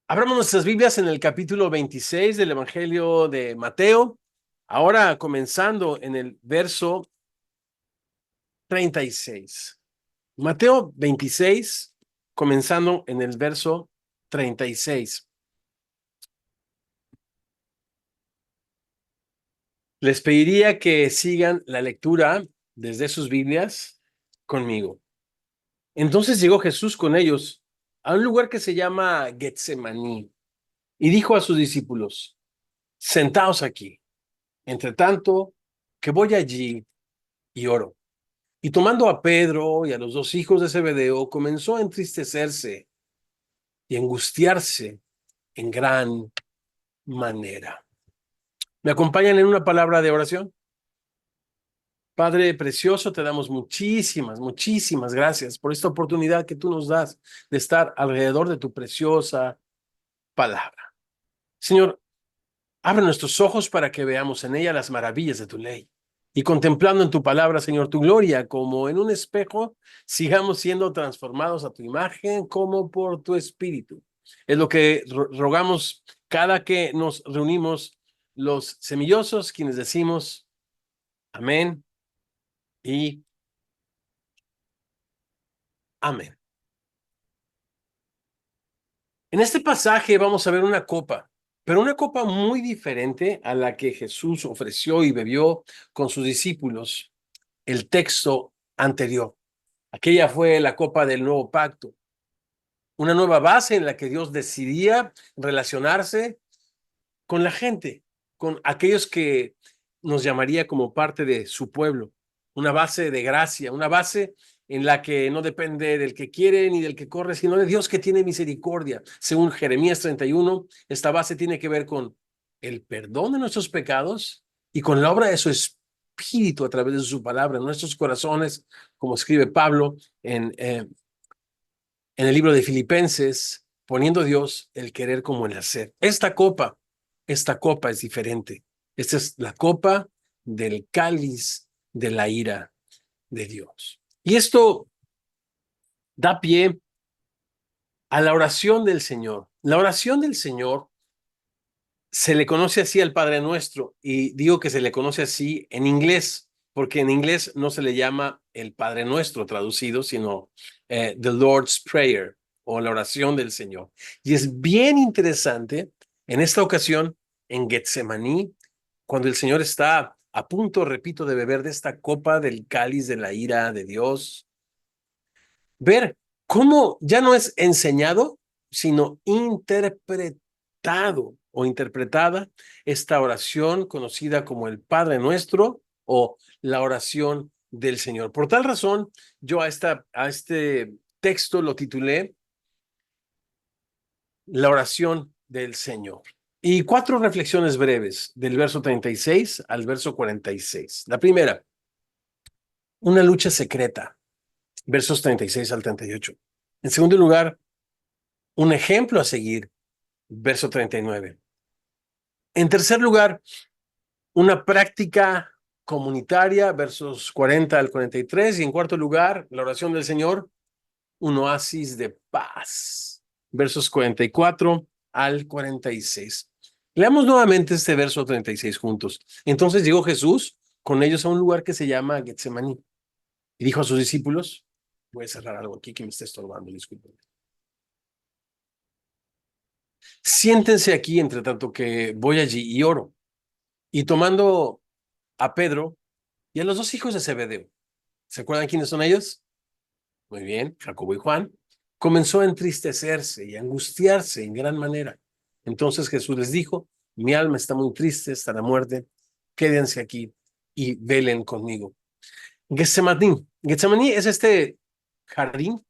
Abramos nuestras Biblias en el capítulo 26 del Evangelio de Mateo, ahora comenzando en el verso 36. Mateo 26, comenzando en el verso 36. Les pediría que sigan la lectura desde sus Biblias conmigo. Entonces llegó Jesús con ellos a un lugar que se llama Getsemaní y dijo a sus discípulos: Sentaos aquí, entre tanto que voy allí y oro. Y tomando a Pedro y a los dos hijos de Zebedeo, comenzó a entristecerse y angustiarse en gran manera. ¿Me acompañan en una palabra de oración? Padre precioso, te damos muchísimas gracias por esta oportunidad que tú nos das de estar alrededor de tu preciosa palabra. Señor, abre nuestros ojos para que veamos en ella las maravillas de tu ley. Y contemplando en tu palabra, Señor, tu gloria como en un espejo, sigamos siendo transformados a tu imagen como por tu espíritu. Es lo que rogamos cada que nos reunimos los semillosos, quienes decimos amén y amén. En este pasaje vamos a ver una copa, pero una copa muy diferente a la que Jesús ofreció y bebió con sus discípulos el texto anterior. Aquella fue la copa del nuevo pacto, una nueva base en la que Dios decidía relacionarse con la gente, con aquellos que nos llamaría como parte de su pueblo, una base de gracia, una base en la que no depende del que quiere ni del que corre, sino de Dios que tiene misericordia. Según Jeremías 31, esta base tiene que ver con el perdón de nuestros pecados y con la obra de su Espíritu a través de su palabra en nuestros corazones, como escribe Pablo en el libro de Filipenses, poniendo Dios el querer como el hacer. Esta copa es diferente. Esta es la copa del cáliz de la ira de Dios. Y esto da pie a la oración del Señor. La oración del Señor se le conoce así al Padre Nuestro, y digo que se le conoce así en inglés, porque en inglés no se le llama el Padre Nuestro traducido, sino the Lord's Prayer o la oración del Señor. Y es bien interesante en esta ocasión en Getsemaní, cuando el Señor está a punto, repito, de beber de esta copa del cáliz de la ira de Dios, ver cómo ya no es enseñado, sino interpretado o interpretada esta oración conocida como el Padre Nuestro o la oración del Señor. Por tal razón, yo a este texto lo titulé La oración del Señor. Y 4 reflexiones breves del verso 36 al verso 46. La primera, una lucha secreta, versos 36 al 38. En segundo lugar, un ejemplo a seguir, verso 39. En tercer lugar, una práctica comunitaria, versos 40 al 43. Y en cuarto lugar, la oración del Señor, un oasis de paz, versos 44 al 46. Leamos nuevamente este verso 36 juntos. Entonces llegó Jesús con ellos a un lugar que se llama Getsemaní y dijo a sus discípulos, voy a cerrar algo aquí que me está estorbando, disculpen. Siéntense aquí entre tanto que voy allí y oro. Y tomando a Pedro y a los dos hijos de Zebedeo, ¿se acuerdan quiénes son ellos? Muy bien, Jacobo y Juan. Comenzó a entristecerse y a angustiarse en gran manera. Entonces Jesús les dijo, mi alma está muy triste hasta la muerte, quédense aquí y velen conmigo. Getsemaní. Getsemaní es este jardín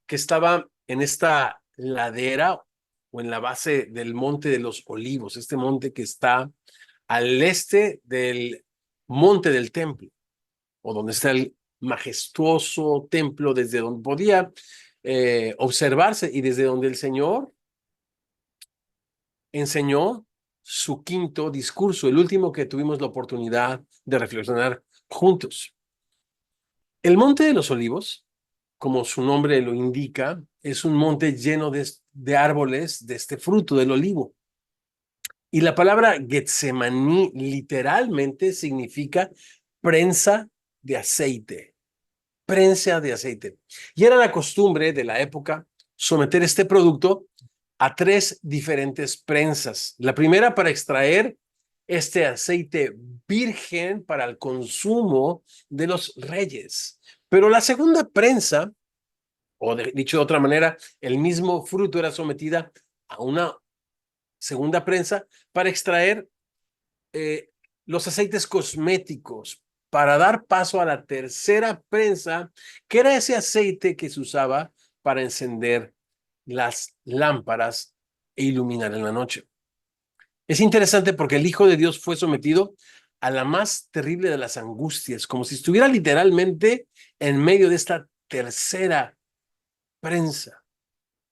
que estaba en esta ladera o en la base del Monte de los Olivos, este monte que está al este del Monte del Templo, o donde está el majestuoso templo, desde donde podía observarse y desde donde el Señor enseñó su quinto discurso, el último que tuvimos la oportunidad de reflexionar juntos. El Monte de los Olivos, como su nombre lo indica, es un monte lleno de de árboles de este fruto del olivo. Y la palabra Getsemaní literalmente significa prensa de aceite, prensa de aceite. Y era la costumbre de la época someter este producto a 3 diferentes prensas. La primera para extraer este aceite virgen para el consumo de los reyes. Pero la segunda prensa, dicho de otra manera, el mismo fruto era sometida a una segunda prensa para extraer los aceites cosméticos, para dar paso a la tercera prensa, que era ese aceite que se usaba para encender las lámparas e iluminar en la noche. Es interesante porque el Hijo de Dios fue sometido a la más terrible de las angustias, como si estuviera literalmente en medio de esta tercera prensa,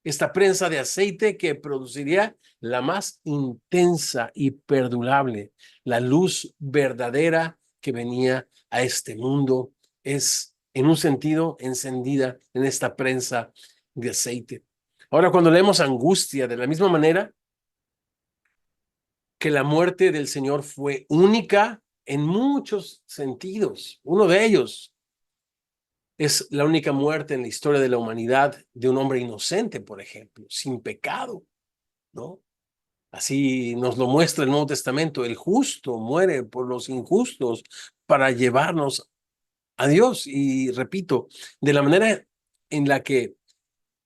esta prensa de aceite que produciría la más intensa y perdurable, la luz verdadera que venía a este mundo, es en un sentido encendida en esta prensa de aceite. Ahora, cuando leemos angustia, de la misma manera que la muerte del Señor fue única en muchos sentidos, uno de ellos es la única muerte en la historia de la humanidad de un hombre inocente, por ejemplo, sin pecado, ¿no? Así nos lo muestra el Nuevo Testamento. El justo muere por los injustos para llevarnos a Dios. Y repito, de la manera en la que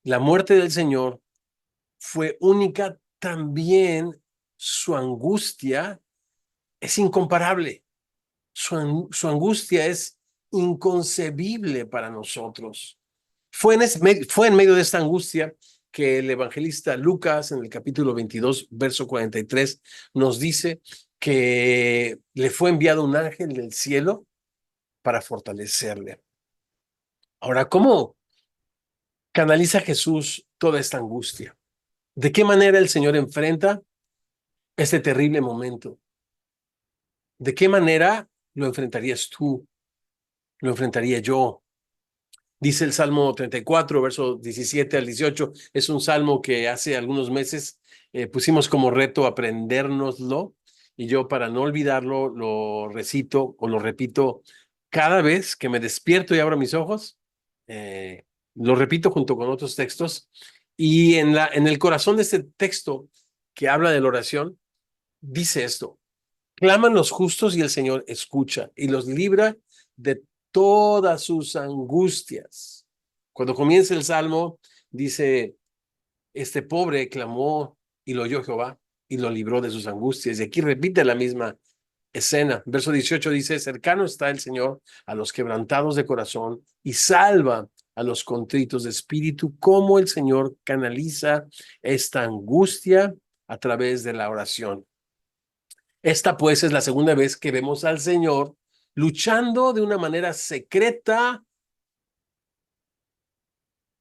la muerte del Señor fue única, también su angustia es incomparable. Su angustia es inconcebible para nosotros. Fue en medio de esta angustia que el evangelista Lucas, en el capítulo 22, verso 43, nos dice que le fue enviado un ángel del cielo para fortalecerle. Ahora, ¿cómo canaliza Jesús toda esta angustia? ¿De qué manera el Señor enfrenta este terrible momento? ¿De qué manera lo enfrentarías tú? ¿Lo enfrentaría yo? Dice el Salmo 34, verso 17 al 18. Es un salmo que hace algunos meses pusimos como reto aprendérnoslo, y yo, para no olvidarlo, lo recito o lo repito cada vez que me despierto y abro mis ojos. eh, lo repito junto con otros textos. Y en el corazón de este texto que habla de la oración, dice esto: claman los justos y el Señor escucha y los libra de todas sus angustias. Cuando comienza el salmo, dice: este pobre clamó y lo oyó Jehová y lo libró de sus angustias. Y aquí repite la misma escena. Verso 18 dice: cercano está el Señor a los quebrantados de corazón y salva a los contritos de espíritu. Cómo el Señor canaliza esta angustia a través de la oración. Esta, pues, es la segunda vez que vemos al Señor luchando de una manera secreta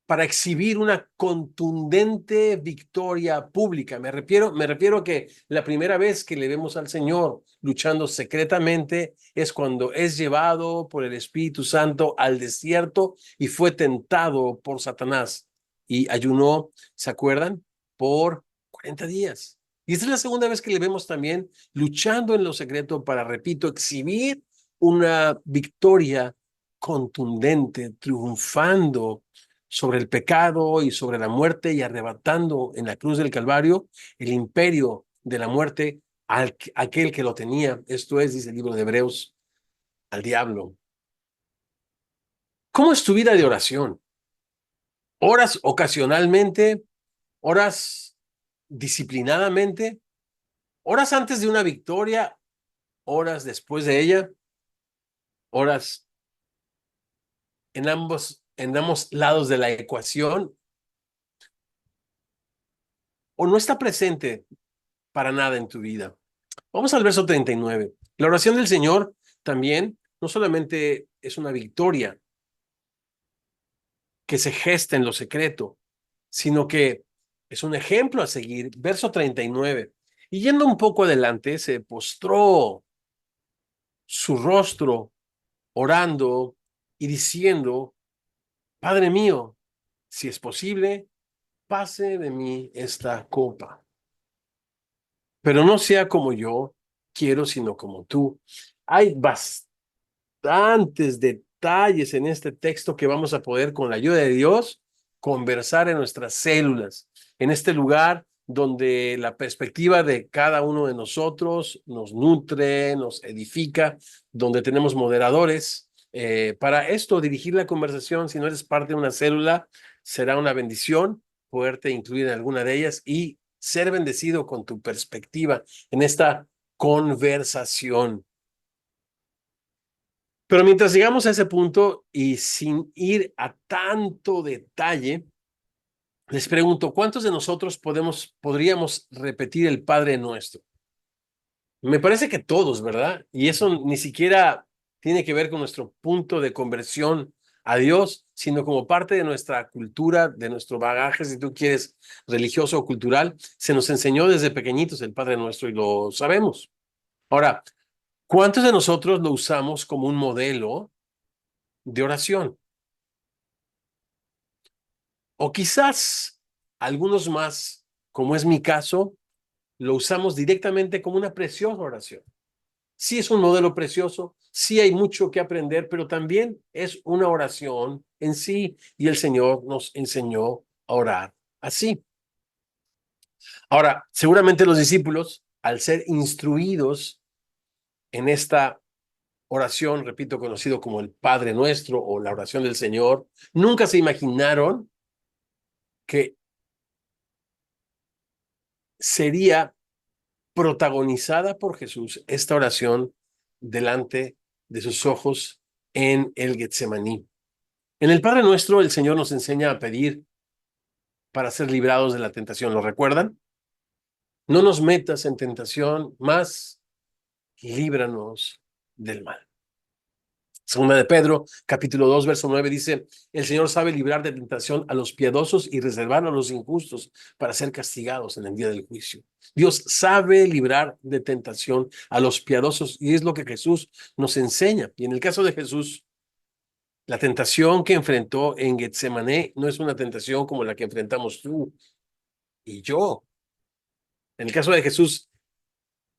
para exhibir una contundente victoria pública. Me refiero a que la primera vez que le vemos al Señor luchando secretamente es cuando es llevado por el Espíritu Santo al desierto y fue tentado por Satanás y ayunó, ¿se acuerdan? Por 40 días. Y esta es la segunda vez que le vemos también luchando en lo secreto para, repito, exhibir una victoria contundente, triunfando sobre el pecado y sobre la muerte y arrebatando en la cruz del Calvario el imperio de la muerte a aquel que lo tenía. Esto es, dice el libro de Hebreos, al diablo. ¿Cómo es tu vida de oración? ¿Oras ocasionalmente? ¿Oras disciplinadamente? ¿Oras antes de una victoria? ¿Oras después de ella? ¿Oras en ambos lados de la ecuación? ¿O no está presente para nada en tu vida? Vamos al verso 39. La oración del Señor también no solamente es una victoria que se gesta en lo secreto, sino que es un ejemplo a seguir. Verso 39. Y yendo un poco adelante, se postró su rostro orando y diciendo: Padre mío, si es posible, pase de mí esta copa, pero no sea como yo quiero, sino como tú. Hay bastantes detalles en este texto que vamos a poder, con la ayuda de Dios, conversar en nuestras células, en este lugar donde la perspectiva de cada uno de nosotros nos nutre, nos edifica, donde tenemos moderadores. Para esto, dirigir la conversación, si no eres parte de una célula, será una bendición poderte incluir en alguna de ellas y ser bendecido con tu perspectiva en esta conversación. Pero mientras llegamos a ese punto y sin ir a tanto detalle, les pregunto, ¿cuántos de nosotros podríamos repetir el Padre Nuestro? Me parece que todos, ¿verdad? Y eso ni siquiera tiene que ver con nuestro punto de conversión a Dios, sino como parte de nuestra cultura, de nuestro bagaje, si tú quieres, religioso o cultural. Se nos enseñó desde pequeñitos el Padre Nuestro y lo sabemos. Ahora, ¿cuántos de nosotros lo usamos como un modelo de oración? O quizás algunos más, como es mi caso, lo usamos directamente como una preciosa oración. Sí es un modelo precioso, sí hay mucho que aprender, pero también es una oración en sí y el Señor nos enseñó a orar así. Ahora, seguramente los discípulos, al ser instruidos en esta oración, repito, conocido como el Padre Nuestro o la oración del Señor, nunca se imaginaron que sería protagonizada por Jesús esta oración delante de sus ojos en el Getsemaní. En el Padre Nuestro, el Señor nos enseña a pedir para ser librados de la tentación. ¿Lo recuerdan? No nos metas en tentación, mas líbranos del mal. Segunda de Pedro, capítulo 2, verso 9 dice, el Señor sabe librar de tentación a los piadosos y reservar a los injustos para ser castigados en el día del juicio. Dios sabe librar de tentación a los piadosos y es lo que Jesús nos enseña. Y en el caso de Jesús, la tentación que enfrentó en Getsemaní no es una tentación como la que enfrentamos tú y yo. En el caso de Jesús,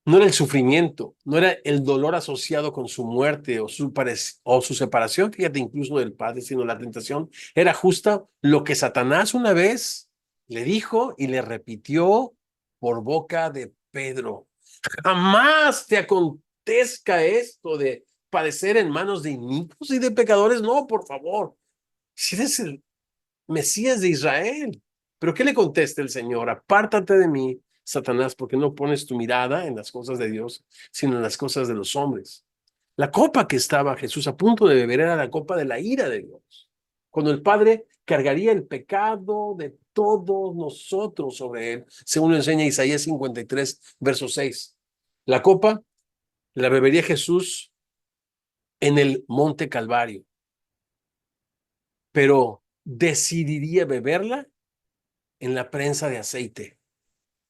no era el sufrimiento, no era el dolor asociado con su muerte o su separación, fíjate, incluso del Padre, sino la tentación era justa lo que Satanás una vez le dijo y le repitió por boca de Pedro. Jamás te acontezca esto de padecer en manos de inicuos y de pecadores. No, por favor, si eres el Mesías de Israel. Pero ¿qué le contesta el Señor? Apártate de mí, Satanás, porque no pones tu mirada en las cosas de Dios, sino en las cosas de los hombres. La copa que estaba Jesús a punto de beber era la copa de la ira de Dios, cuando el Padre cargaría el pecado de todos nosotros sobre él, según lo enseña Isaías 53, verso 6. La copa la bebería Jesús en el monte Calvario, pero decidiría beberla en la prensa de aceite,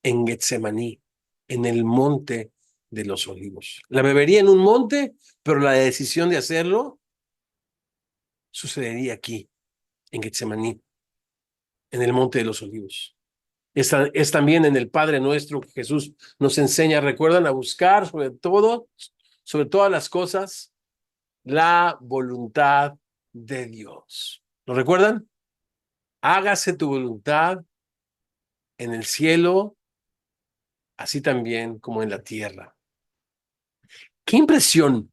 en Getsemaní, en el monte de los olivos. La bebería en un monte, pero la decisión de hacerlo sucedería aquí, en Getsemaní, en el monte de los olivos. Es también en el Padre Nuestro que Jesús nos enseña, recuerdan, a buscar sobre todas las cosas, la voluntad de Dios. ¿Lo recuerdan? Hágase tu voluntad en el cielo, así también como en la tierra. ¿Qué impresión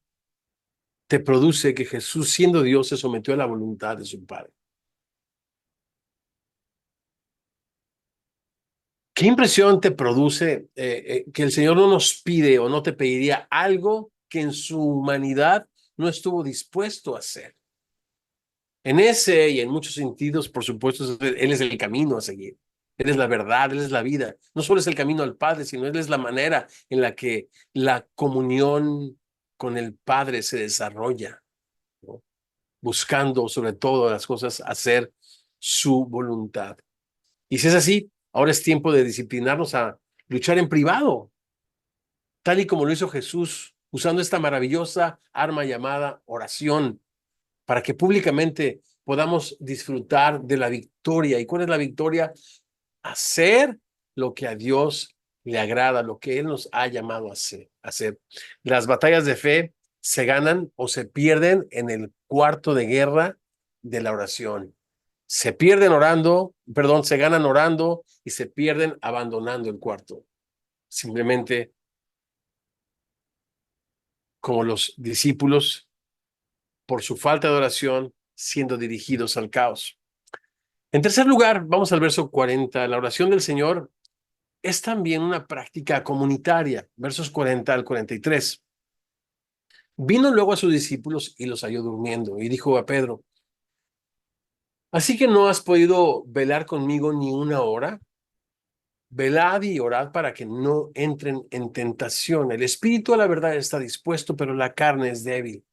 te produce que Jesús, siendo Dios, se sometió a la voluntad de su Padre? ¿Qué impresión te produce que el Señor no nos pide o no te pediría algo que en su humanidad no estuvo dispuesto a hacer? En ese y en muchos sentidos, por supuesto, Él es el camino a seguir. Él es la verdad, Él es la vida. No solo es el camino al Padre, sino Él es la manera en la que la comunión con el Padre se desarrolla, ¿no? Buscando sobre todo las cosas hacer su voluntad. Y si es así, ahora es tiempo de disciplinarnos a luchar en privado, tal y como lo hizo Jesús, usando esta maravillosa arma llamada oración, para que públicamente podamos disfrutar de la victoria. ¿Y cuál es la victoria? hacer lo que a Dios le agrada, lo que Él nos ha llamado a hacer. Las batallas de fe se ganan o se pierden en el cuarto de guerra de la oración. Se pierden orando, perdón, se ganan orando y se pierden abandonando el cuarto. Simplemente como los discípulos, por su falta de oración, siendo dirigidos al caos. En tercer lugar, vamos al verso 40. La oración del Señor es también una práctica comunitaria. Versos 40 al 43. Vino luego a sus discípulos y los halló durmiendo y dijo a Pedro: ¿así que no has podido velar conmigo ni una hora? Velad y orad para que no entren en tentación. El espíritu a la verdad está dispuesto, pero la carne es débil.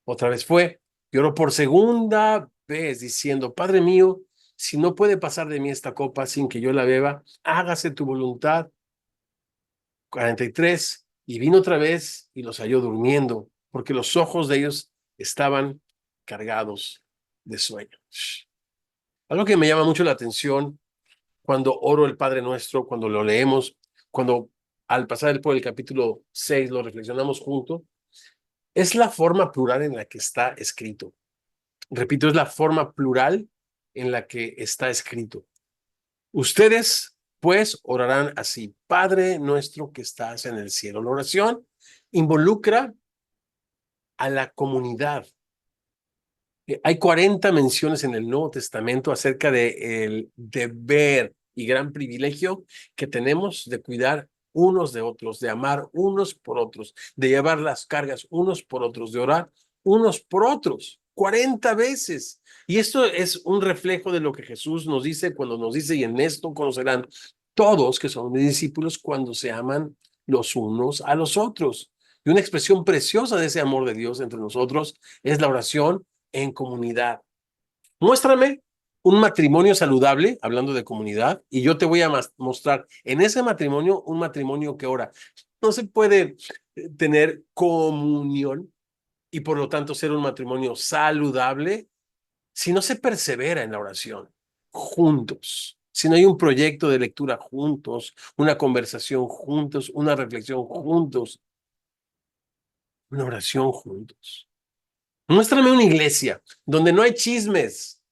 Otra vez fue y oró por segunda vez diciendo: Padre mío, si no puede pasar de mí esta copa sin que yo la beba, hágase tu voluntad. 43. Y vino otra vez y los halló durmiendo, porque los ojos de ellos estaban cargados de sueño. Algo que me llama mucho la atención cuando oro el Padre Nuestro, cuando lo leemos, cuando al pasar por el capítulo 6 lo reflexionamos juntos, es la forma plural en la que está escrito. Repito, es la forma plural en la que está escrito. Ustedes, pues, orarán así: Padre nuestro que estás en el cielo. La oración involucra a la comunidad. Hay 40 menciones en el Nuevo Testamento acerca del deber y gran privilegio que tenemos de cuidar unos de otros, de amar unos por otros, de llevar las cargas unos por otros, de orar unos por otros. 40 veces. Y esto es un reflejo de lo que Jesús nos dice cuando nos dice: y en esto conocerán todos que son mis discípulos, cuando se aman los unos a los otros. Y una expresión preciosa de ese amor de Dios entre nosotros es la oración en comunidad. Muéstrame un matrimonio saludable, hablando de comunidad, y yo te voy a mostrar en ese matrimonio un matrimonio que ora. No se puede tener comunión y por lo tanto ser un matrimonio saludable si no se persevera en la oración juntos, si no hay un proyecto de lectura juntos, una conversación juntos, una reflexión juntos, una oración juntos. Muéstrame una iglesia donde no hay chismes,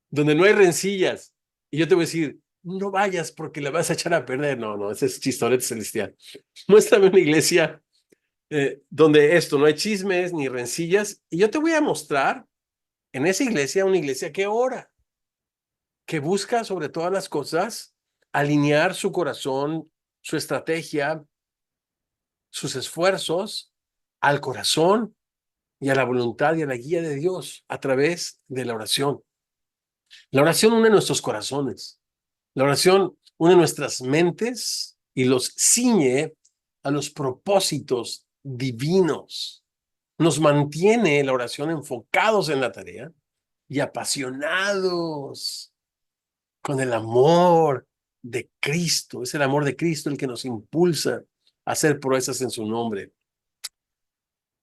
donde no hay rencillas. Y yo te voy a decir: no vayas porque la vas a echar a perder. No, no, ese es chistorete celestial. Muéstrame una iglesia donde esto, no hay chismes ni rencillas. Y yo te voy a mostrar en esa iglesia una iglesia que ora, que busca sobre todas las cosas alinear su corazón, su estrategia, sus esfuerzos al corazón y a la voluntad y a la guía de Dios a través de la oración. La oración une nuestros corazones. La oración une nuestras mentes y los ciñe a los propósitos divinos. Nos mantiene la oración enfocados en la tarea y apasionados con el amor de Cristo. Es el amor de Cristo el que nos impulsa a hacer proezas en su nombre.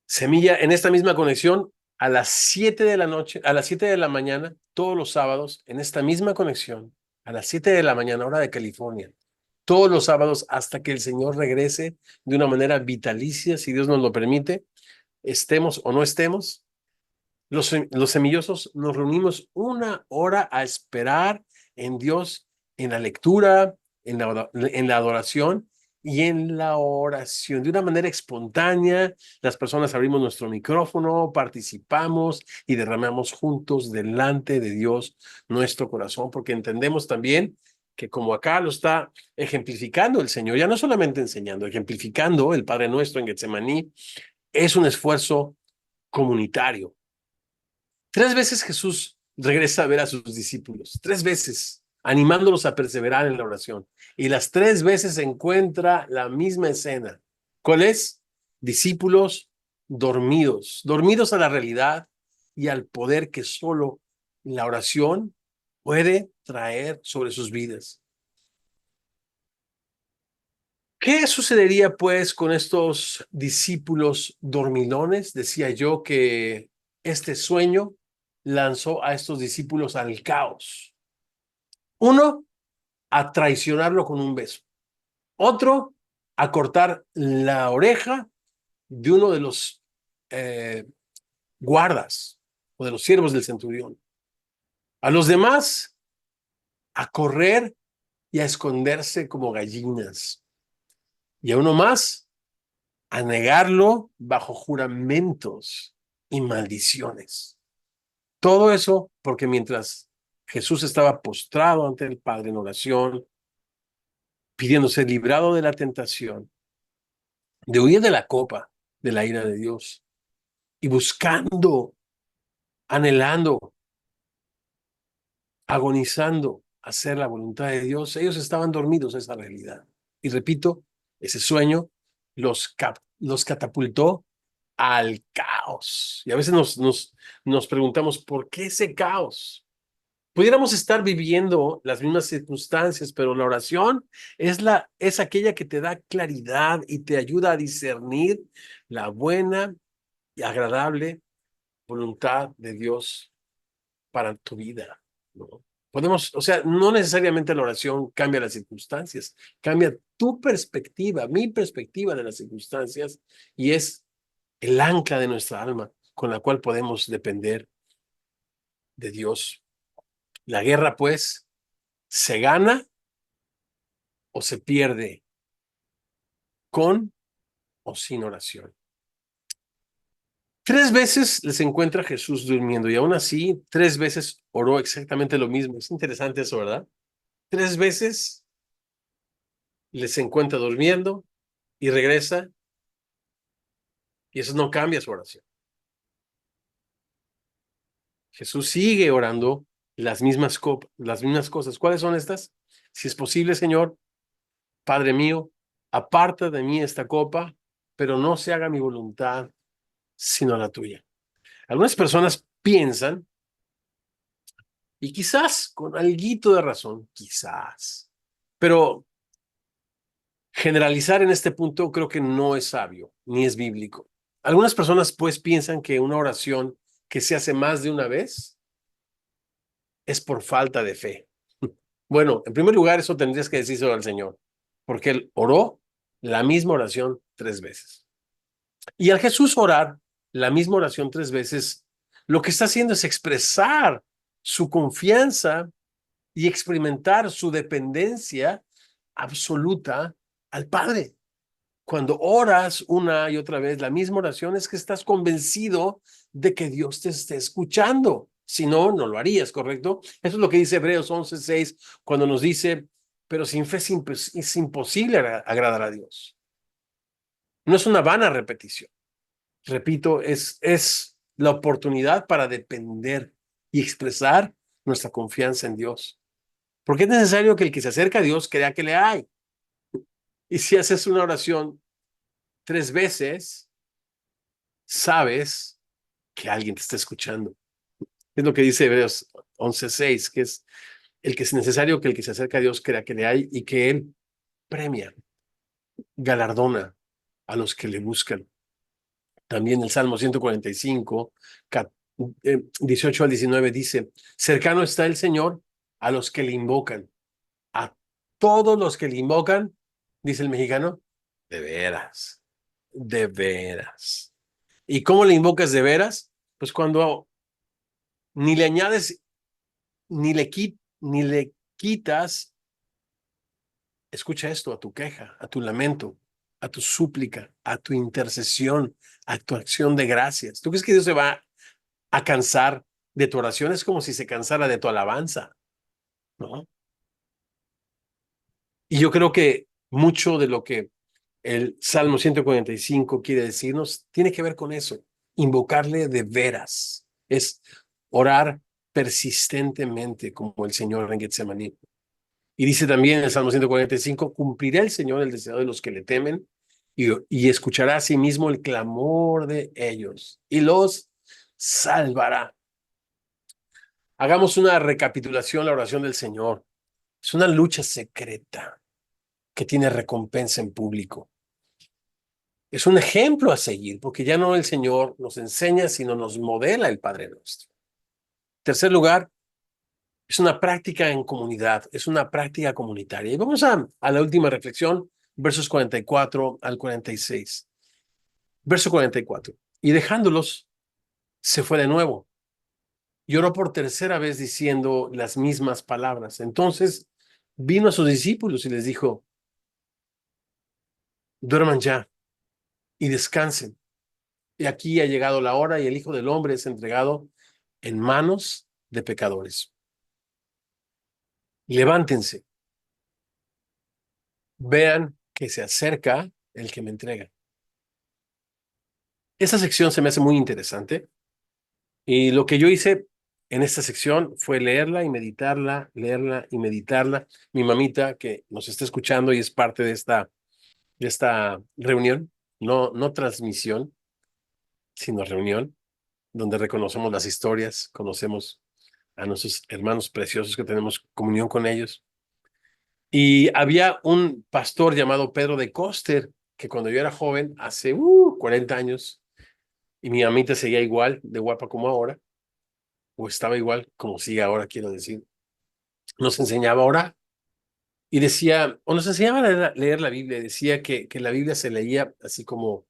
Semilla, en esta misma conexión, a las 7 de la noche, a las 7 de la mañana, todos los sábados, en esta misma conexión, a las 7 de la mañana, hora de California, todos los sábados hasta que el Señor regrese de una manera vitalicia, si Dios nos lo permite, estemos o no estemos. Los semillosos nos reunimos una hora a esperar en Dios, en la lectura, en la adoración y en la oración. De una manera espontánea, las personas abrimos nuestro micrófono, participamos y derramamos juntos delante de Dios nuestro corazón, porque entendemos también que como acá lo está ejemplificando el Señor, ya no solamente enseñando, ejemplificando el Padre Nuestro en Getsemaní, es un esfuerzo comunitario. 3 veces Jesús regresa a ver a sus discípulos, 3 veces, animándolos a perseverar en la oración. Y las 3 veces encuentra la misma escena. ¿Cuál es? Discípulos dormidos, dormidos a la realidad y al poder que solo la oración puede traer sobre sus vidas. ¿Qué sucedería pues con estos discípulos dormilones? Decía yo que este sueño lanzó a estos discípulos al caos. Uno, a traicionarlo con un beso. Otro, a cortar la oreja de uno de los eh, guardas o de los siervos del centurión. A los demás, a correr y a esconderse como gallinas. Y a uno más, a negarlo bajo juramentos y maldiciones. Todo eso porque mientras Jesús estaba postrado ante el Padre en oración, pidiendo ser librado de la tentación, de huir de la copa de la ira de Dios y buscando, anhelando, agonizando hacer la voluntad de Dios, ellos estaban dormidos a esa realidad. Y repito, ese sueño los catapultó al caos. Y a veces nos preguntamos, ¿por qué ese caos? Pudiéramos estar viviendo las mismas circunstancias, pero la oración es aquella que te da claridad y te ayuda a discernir la buena y agradable voluntad de Dios para tu vida, ¿no? Podemos, o sea, no necesariamente la oración cambia las circunstancias, cambia tu perspectiva, mi perspectiva de las circunstancias, y es el ancla de nuestra alma con la cual podemos depender de Dios. La guerra, pues, se gana o se pierde con o sin oración. 3 veces les encuentra Jesús durmiendo y aún así 3 veces oró exactamente lo mismo. Es interesante eso, ¿verdad? 3 veces les encuentra durmiendo y regresa y eso no cambia su oración. Jesús sigue orando las mismas cosas. ¿Cuáles son estas? Si es posible, Señor, Padre mío, aparta de mí esta copa, pero no se haga mi voluntad, sino la tuya. Algunas personas piensan, y quizás con alguito de razón, quizás, pero generalizar en este punto creo que no es sabio, ni es bíblico. Algunas personas pues piensan que una oración que se hace más de una vez es por falta de fe. Bueno, en primer lugar, eso tendrías que decírselo al Señor, porque Él oró la misma oración 3 veces. Y al Jesús orar la misma oración 3 veces, lo que está haciendo es expresar su confianza y experimentar su dependencia absoluta al Padre. Cuando oras una y otra vez la misma oración, es que estás convencido de que Dios te esté escuchando. Si no, no lo harías, ¿correcto? Eso es lo que dice Hebreos 11:6, cuando nos dice, pero sin fe es imposible agradar a Dios. No es una vana repetición. Repito, es la oportunidad para depender y expresar nuestra confianza en Dios. Porque es necesario que el que se acerca a Dios crea que le hay. Y si haces una oración 3 veces, sabes que alguien te está escuchando. Es lo que dice Hebreos 11:6, que es el que es necesario que el que se acerca a Dios crea que le hay y que Él premia, galardona a los que le buscan. También el Salmo 145, 18 al 19 dice, cercano está el Señor a los que le invocan, a todos los que le invocan, dice el mexicano, de veras, de veras. ¿Y cómo le invocas de veras? Pues cuando ni le añades, ni le quitas, escucha esto, a tu queja, a tu lamento, a tu súplica, a tu intercesión, a tu acción de gracias. ¿Tú crees que Dios se va a cansar de tu oración? Es como si se cansara de tu alabanza, ¿no? Y yo creo que mucho de lo que el Salmo 145 quiere decirnos tiene que ver con eso, invocarle de veras, es orar persistentemente como el Señor en Getsemaní. Y dice también en el Salmo 145, cumplirá el Señor el deseo de los que le temen y escuchará a sí mismo el clamor de ellos y los salvará. Hagamos una recapitulación, la oración del Señor. Es una lucha secreta que tiene recompensa en público. Es un ejemplo a seguir, porque ya no el Señor nos enseña, sino nos modela el Padre Nuestro. En tercer lugar, Es una práctica en comunidad, es una práctica comunitaria. Y vamos a la última reflexión, versos 44 al 46. Verso 44. Y dejándolos, se fue de nuevo. Y oró por tercera vez diciendo las mismas palabras. Entonces vino a sus discípulos y les dijo, duerman ya y descansen. Y aquí ha llegado la hora y el Hijo del Hombre es entregado en manos de pecadores. Levántense, vean que se acerca el que me entrega. Esa sección se me hace muy interesante y lo que yo hice en esta sección fue leerla y meditarla, leerla y meditarla. Mi mamita, que nos está escuchando y es parte de esta reunión, no transmisión, sino reunión, donde reconocemos las historias, conocemos a nuestros hermanos preciosos que tenemos comunión con ellos. Y había un pastor llamado Pedro de Coster, que cuando yo era joven, hace 40 años, y mi mamita seguía igual de guapa como ahora, o estaba igual como sigue ahora, quiero decir, nos enseñaba a orar. Y decía, o nos enseñaba a leer la Biblia, decía que la Biblia se leía así como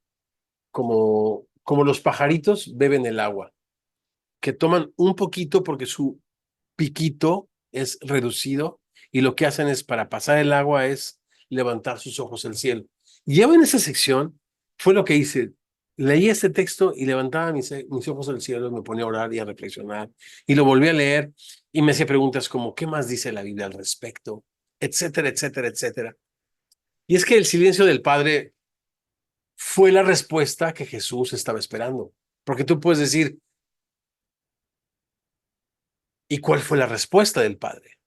los pajaritos beben el agua, que toman un poquito porque su piquito es reducido y lo que hacen es para pasar el agua es levantar sus ojos al cielo. Y yo en esa sección fue lo que hice. Leí este texto y levantaba mis ojos al cielo, me ponía a orar y a reflexionar y lo volví a leer y me hacía preguntas como, ¿qué más dice la Biblia al respecto? Etcétera, etcétera, etcétera. Y es que el silencio del Padre fue la respuesta que Jesús estaba esperando. Porque tú puedes decir, ¿y cuál fue la respuesta del Padre?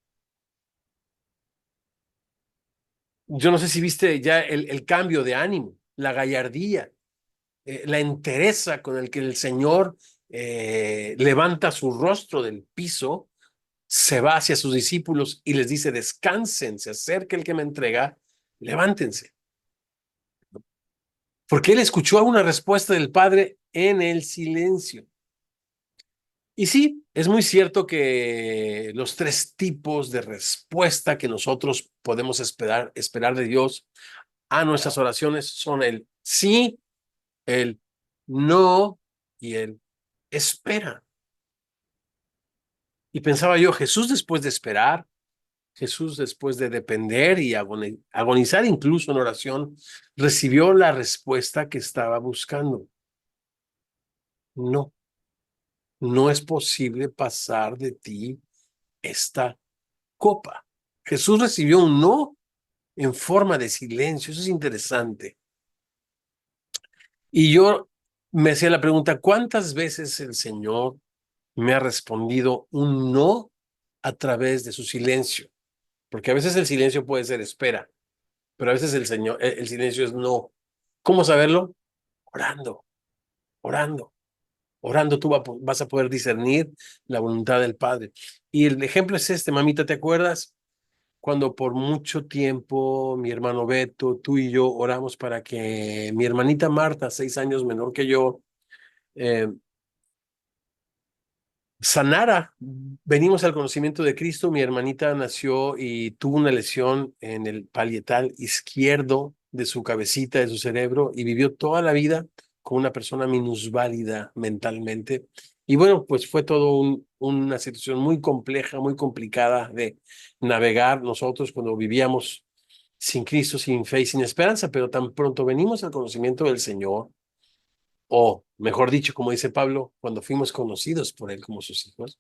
Yo no sé si viste ya el cambio de ánimo, la gallardía, la entereza con el que el Señor levanta su rostro del piso, se va hacia sus discípulos y les dice, descansen, se acerca el que me entrega, levántense. Porque él escuchó una respuesta del Padre en el silencio. Y sí, es muy cierto que los tres tipos de respuesta que nosotros podemos esperar de Dios a nuestras oraciones son el sí, el no y el espera. Y pensaba yo, Jesús después de esperar, Jesús después de depender y agonizar incluso en oración, recibió la respuesta que estaba buscando. No, no es posible pasar de ti esta copa. Jesús recibió un no en forma de silencio. Eso es interesante. Y yo me hacía la pregunta, ¿cuántas veces el Señor me ha respondido un no a través de su silencio? Porque a veces el silencio puede ser espera, pero a veces el silencio es no. ¿Cómo saberlo? Orando, orando, orando tú vas a poder discernir la voluntad del Padre. Y el ejemplo es este, mamita, ¿te acuerdas? Cuando por mucho tiempo mi hermano Beto, tú y yo oramos para que mi hermanita Marta, 6 años menor que yo, eh, sanara. Venimos al conocimiento de Cristo. Mi hermanita nació y tuvo una lesión en el parietal izquierdo de su cabecita, de su cerebro, y vivió toda la vida con una persona minusválida mentalmente. Y bueno, pues fue todo una situación muy compleja, muy complicada de navegar nosotros cuando vivíamos sin Cristo, sin fe y sin esperanza, pero tan pronto venimos al conocimiento del Señor, o mejor dicho, como dice Pablo, cuando fuimos conocidos por Él como sus hijos,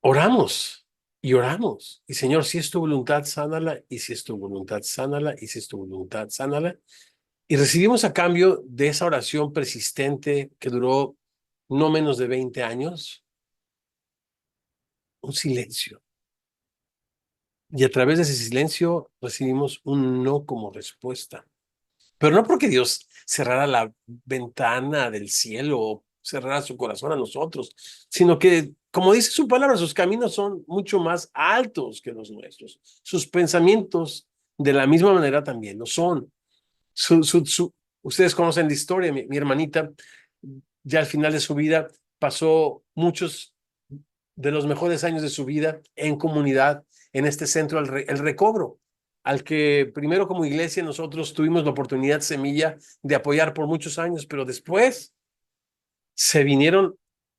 oramos y oramos. Y Señor, si es tu voluntad, sánala, y si es tu voluntad, sánala, y si es tu voluntad, sánala. Y recibimos a cambio de esa oración persistente que duró no menos de 20 años, un silencio. Y a través de ese silencio recibimos un no como respuesta. Pero no porque Dios cerrara la ventana del cielo o cerrara su corazón a nosotros, sino que, como dice su palabra, sus caminos son mucho más altos que los nuestros. Sus pensamientos, de la misma manera, también lo son. Ustedes conocen la historia, mi hermanita, ya al final de su vida pasó muchos de los mejores años de su vida en comunidad, en este centro, el Recobro, al que primero como iglesia nosotros tuvimos la oportunidad, Semilla, de apoyar por muchos años, pero después se vinieron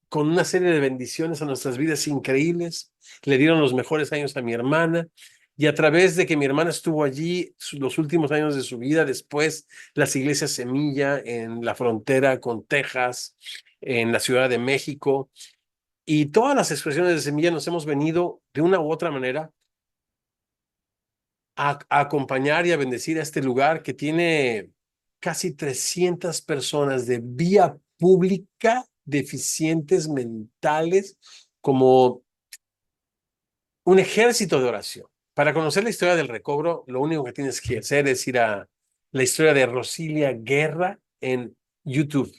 con una serie de bendiciones a nuestras vidas increíbles, le dieron los mejores años a mi hermana, y a través de que mi hermana estuvo allí los últimos años de su vida, después las iglesias Semilla en la frontera con Texas, en la Ciudad de México, y todas las expresiones de Semilla nos hemos venido de una u otra manera a acompañar y a bendecir a este lugar que tiene casi 300 personas de vía pública deficientes mentales, como un ejército de oración. Para conocer la historia del Recobro, lo único que tienes que hacer es ir a la historia de Rosilia Guerra en YouTube.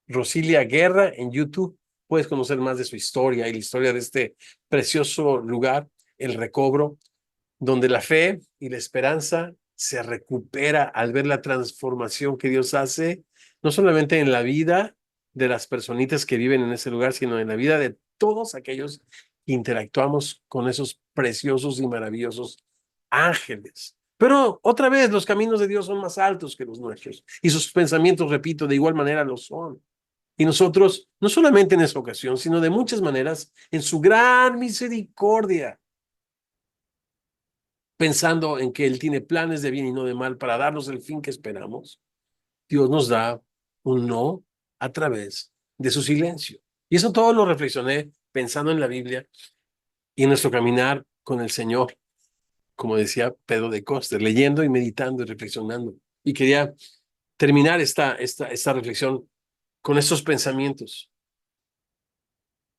Rosilia Guerra en YouTube. Puedes conocer más de su historia y la historia de este precioso lugar, el Recobro, donde la fe y la esperanza se recupera al ver la transformación que Dios hace, no solamente en la vida de las personitas que viven en ese lugar, sino en la vida de todos aquellos que interactuamos con esos preciosos y maravillosos ángeles. Pero otra vez, los caminos de Dios son más altos que los nuestros y sus pensamientos, repito, de igual manera lo son. Y nosotros, no solamente en esa ocasión, sino de muchas maneras, en su gran misericordia, pensando en que Él tiene planes de bien y no de mal para darnos el fin que esperamos, Dios nos da un no a través de su silencio. Y eso todo lo reflexioné pensando en la Biblia y en nuestro caminar con el Señor, como decía Pedro de Coster, leyendo y meditando y reflexionando. Y quería terminar esta reflexión con estos pensamientos.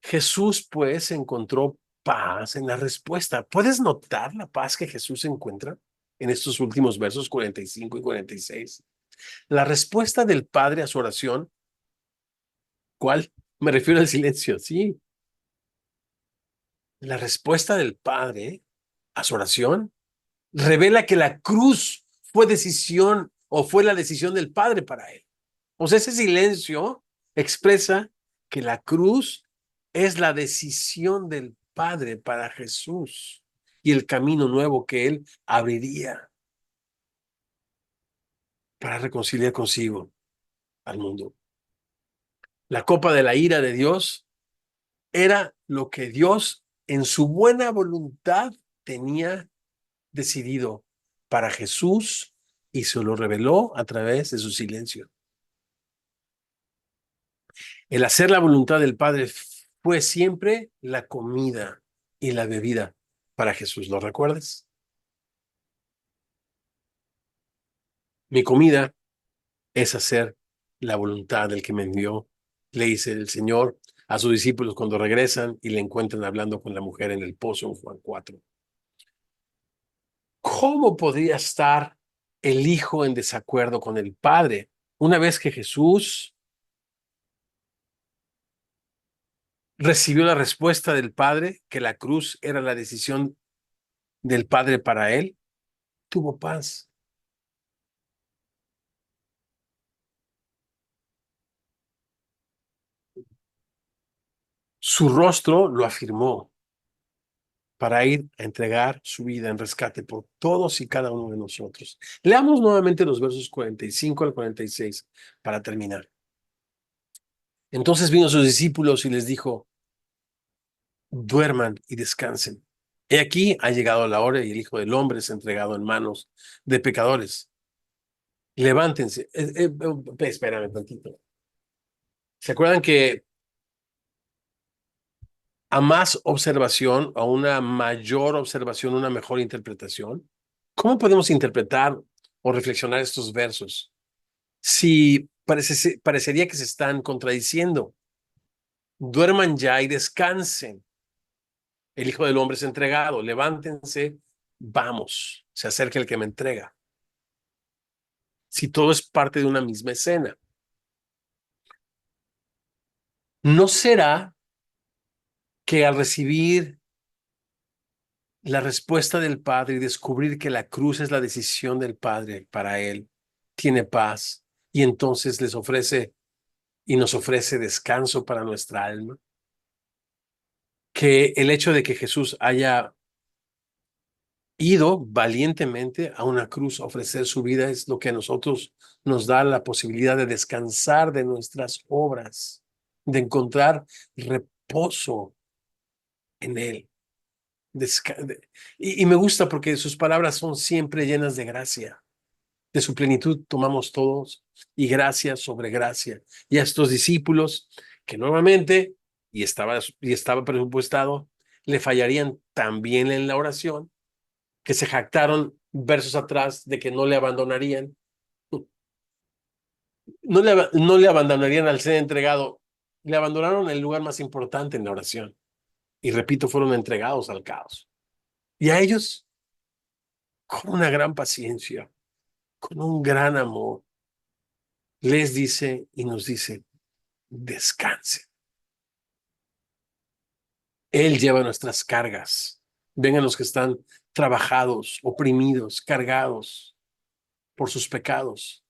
Jesús, pues, encontró paz en la respuesta. ¿Puedes notar la paz que Jesús encuentra en estos últimos versos 45 y 46? La respuesta del Padre a su oración, ¿cuál? Me refiero al silencio, sí. La respuesta del Padre a su oración revela que la cruz fue decisión o fue la decisión del Padre para él. O sea, ese silencio expresa que la cruz es la decisión del Padre para Jesús y el camino nuevo que Él abriría para reconciliar consigo al mundo. La copa de la ira de Dios era lo que Dios en su buena voluntad tenía decidido para Jesús y se lo reveló a través de su silencio. El hacer la voluntad del Padre fue siempre la comida y la bebida para Jesús. ¿Lo recuerdas? Mi comida es hacer la voluntad del que me envió, le dice el Señor a sus discípulos cuando regresan y le encuentran hablando con la mujer en el pozo en Juan 4. ¿Cómo podría estar el Hijo en desacuerdo con el Padre una vez que Jesús recibió la respuesta del Padre, que la cruz era la decisión del Padre para él? Tuvo paz. Su rostro lo afirmó para ir a entregar su vida en rescate por todos y cada uno de nosotros. Leamos nuevamente los versos 45 al 46 para terminar. Entonces vino a sus discípulos y les dijo: duerman y descansen. He aquí ha llegado la hora y el Hijo del Hombre es entregado en manos de pecadores. Levántense. Espérame tantito. ¿Se acuerdan que a más observación, a una mayor observación, una mejor interpretación? ¿Cómo podemos interpretar o reflexionar estos versos si parecería que se están contradiciendo? Duerman ya y descansen. El Hijo del Hombre es entregado. Levántense, vamos. Se acerca el que me entrega. Si todo es parte de una misma escena, ¿no será que al recibir la respuesta del Padre y descubrir que la cruz es la decisión del Padre para él, tiene paz y entonces les ofrece y nos ofrece descanso para nuestra alma? que el hecho de que Jesús haya ido valientemente a una cruz a ofrecer su vida es lo que a nosotros nos da la posibilidad de descansar de nuestras obras, de encontrar reposo en Él. Y me gusta porque sus palabras son siempre llenas de gracia. De su plenitud tomamos todos y gracia sobre gracia. Y a estos discípulos que nuevamente, y estaba presupuestado, le fallarían también en la oración, que se jactaron versos atrás de que no le abandonarían, no le abandonarían al ser entregado, le abandonaron el lugar más importante en la oración. Y repito, fueron entregados al caos. Y a ellos, con una gran paciencia, con un gran amor, les dice y nos dice, descansen. Él lleva nuestras cargas. Vengan los que están trabajados, oprimidos, cargados por sus pecados,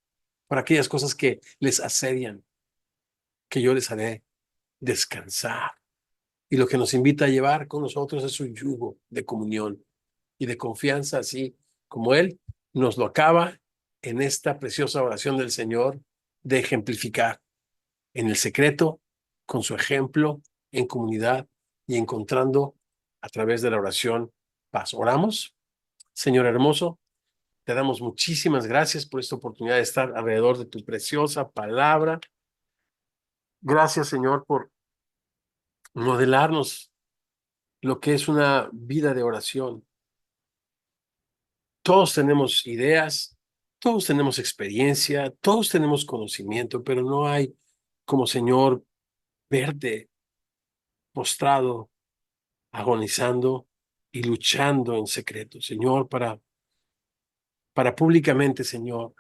por aquellas cosas que les asedian, que yo les haré descansar. Y lo que nos invita a llevar con nosotros es un yugo de comunión y de confianza, así como Él nos lo acaba en esta preciosa oración del Señor de ejemplificar en el secreto, con su ejemplo, en comunidad y encontrando a través de la oración paz. Oramos. Señor hermoso, te damos muchísimas gracias por esta oportunidad de estar alrededor de tu preciosa palabra. Gracias, Señor, por modelarnos lo que es una vida de oración. Todos tenemos ideas, todos tenemos experiencia, todos tenemos conocimiento, pero no hay como, Señor, verte postrado, agonizando y luchando en secreto, Señor, para públicamente, Señor,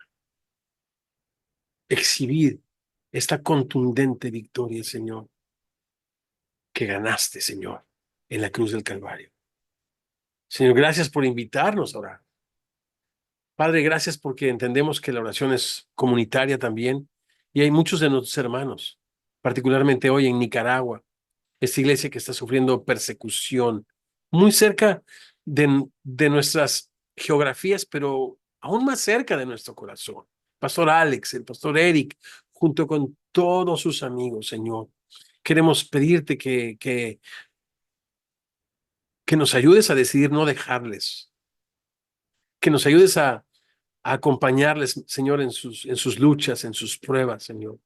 exhibir esta contundente victoria, Señor, que ganaste, Señor, en la cruz del Calvario. Señor, gracias por invitarnos a orar. Padre, gracias porque entendemos que la oración es comunitaria también y hay muchos de nuestros hermanos, particularmente hoy en Nicaragua, esta iglesia que está sufriendo persecución muy cerca de nuestras geografías, pero aún más cerca de nuestro corazón. Pastor Alex, el pastor Eric, junto con todos sus amigos, Señor, queremos pedirte que nos ayudes a decidir no dejarles, que nos ayudes a acompañarles, Señor, en sus luchas, en sus pruebas, Señor.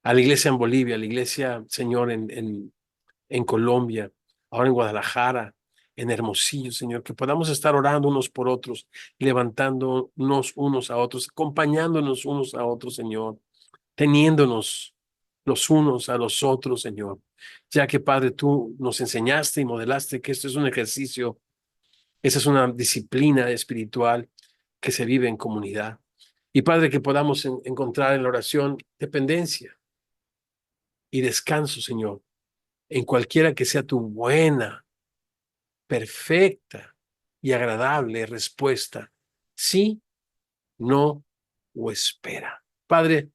A la iglesia en Bolivia, a la iglesia, Señor, en Colombia, ahora en Guadalajara, en Hermosillo, Señor, que podamos estar orando unos por otros, levantándonos unos a otros, acompañándonos unos a otros, Señor, teniéndonos los unos a los otros, Señor, ya que, Padre, tú nos enseñaste y modelaste que esto es un ejercicio, esa es una disciplina espiritual que se vive en comunidad. Y, Padre, que podamos encontrar en la oración dependencia y descanso, Señor, en cualquiera que sea tu buena, perfecta y agradable respuesta. Sí, no o espera. Padre,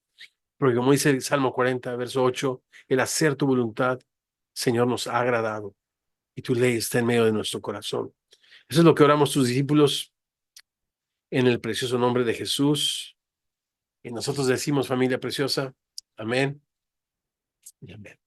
porque como dice el Salmo 40, verso 8, el hacer tu voluntad, Señor, nos ha agradado y tu ley está en medio de nuestro corazón. Eso es lo que oramos tus discípulos en el precioso nombre de Jesús. Y nosotros decimos, familia preciosa, amén y amén.